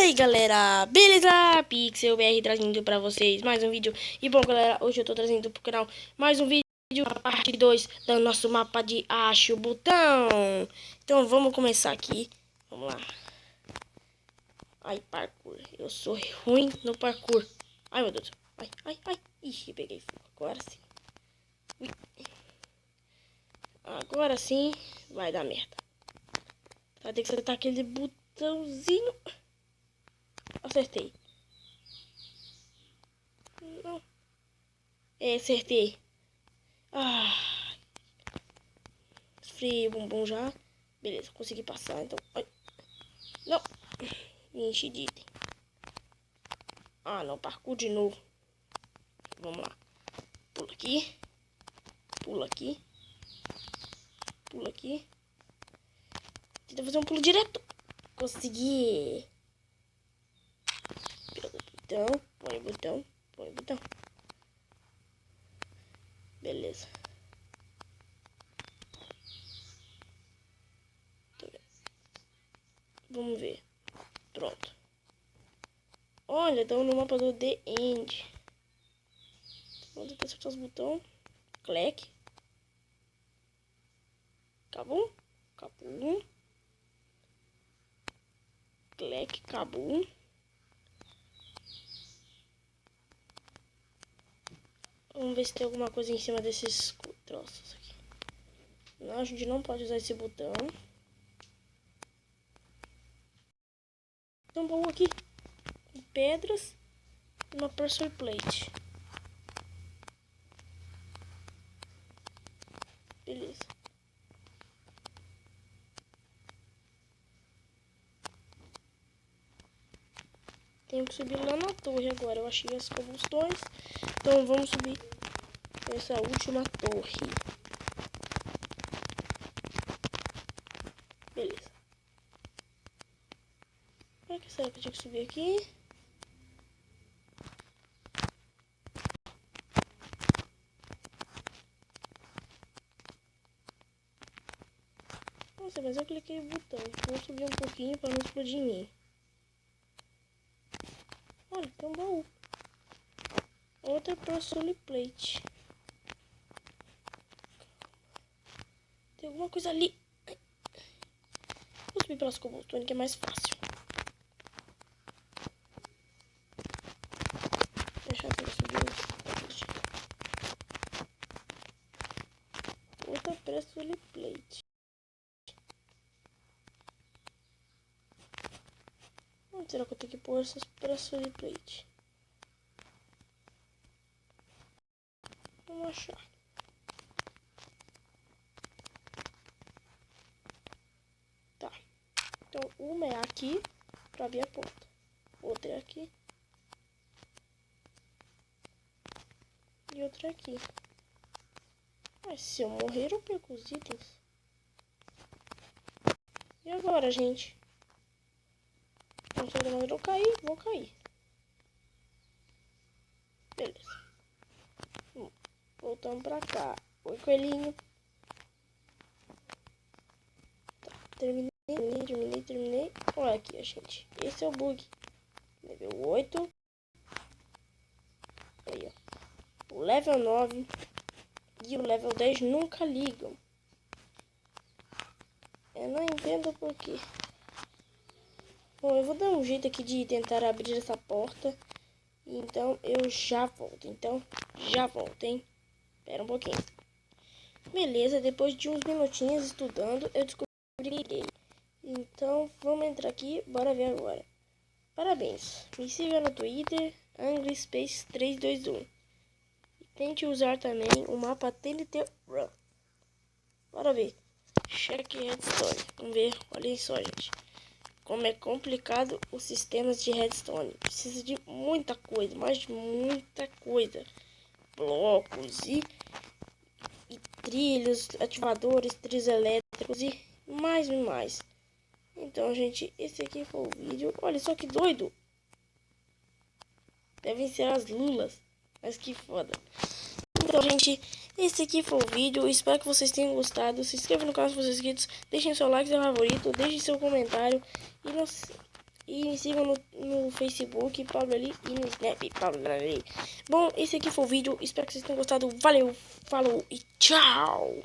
aí galera, beleza? Pixel BR trazendo pra vocês mais um vídeo. E bom galera, hoje eu tô trazendo pro canal mais um vídeo, a parte 2 do nosso mapa de Acho o Botão. Então vamos começar aqui, vamos lá. Ai, parkour, eu sou ruim no parkour. Ai meu Deus, ai, ixi, peguei fogo, agora sim. Ui. Agora sim vai dar merda. Vai ter que acertar aquele botãozinho. Acertei. Não. É, acertei. Ah, esfriei o bumbum já. Beleza, consegui passar, então. Ai. Não. Me enchi de item. Ah, não. Parkour de novo. Vamos lá. Pula aqui. Pula aqui. Pula aqui. Tenta fazer um pulo direto. Consegui. Pega o botão. Põe o botão. Põe o botão. Beleza. Vamos ver. Pronto. Olha, estamos no mapa do The End. Vamos tentar acertar os botões. Clack. Cabum. Cabum. Clack. Cabum. Vamos ver se tem alguma coisa em cima desses troços aqui. Não, a gente não pode usar esse botão. Tem um baú aqui com pedras e uma pressure plate. Beleza. Tenho que subir lá na torre agora. Eu achei as cobblestones. Então vamos subir essa última torre. Beleza. Para que será que eu tinha que subir aqui? Nossa, mas eu cliquei no botão. Vou subir um pouquinho para não explodir em mim. Olha, tem um baú. Outra pressure plate. Tem alguma coisa ali. Vou subir pelas cobblestones que é mais fácil. Deixa eu subir. Outra pressure plate. Onde será que eu tenho que pôr essas pressure plate? Vamos achar. Tá. Então, uma é aqui pra abrir a porta. Outra é aqui. E outra é aqui. Mas se eu morrer, eu perco os itens. E agora, gente? Não sei de onde eu cair, vou cair. Beleza. Voltamos pra cá. Oi, coelhinho. Tá, terminei. Olha aqui, gente. Esse é o bug. Level 8. Aí, ó. O level 9 e o level 10 nunca ligam. Eu não entendo por quê. Bom, eu vou dar um jeito aqui de tentar abrir essa porta. Então, eu já volto. Hein? Espera um pouquinho. Beleza, depois de uns minutinhos estudando, eu descobri. Então, vamos entrar aqui. Bora ver agora. Parabéns. Me siga no Twitter, AngrySpace321. E tente usar também o mapa TNT Run. Bora ver. Check Redstone. Vamos ver. Olhem só, gente. Como é complicado os sistemas de redstone. Precisa de muita coisa, mas de muita coisa. Blocos e trilhos, ativadores, trilhos elétricos e mais. Então, gente, esse aqui foi o vídeo. Olha só que doido. Devem ser as lulas. Mas que foda. Então, gente, esse aqui foi o vídeo. Espero que vocês tenham gostado. Se inscreva no canal se vocês inscritos. Deixem seu like, seu favorito. Deixem seu comentário. E não se... E me sigam no Facebook, Pablo ali, e no Snap, Pablo ali. Bom, esse aqui foi o vídeo. Espero que vocês tenham gostado. Valeu, falou e tchau!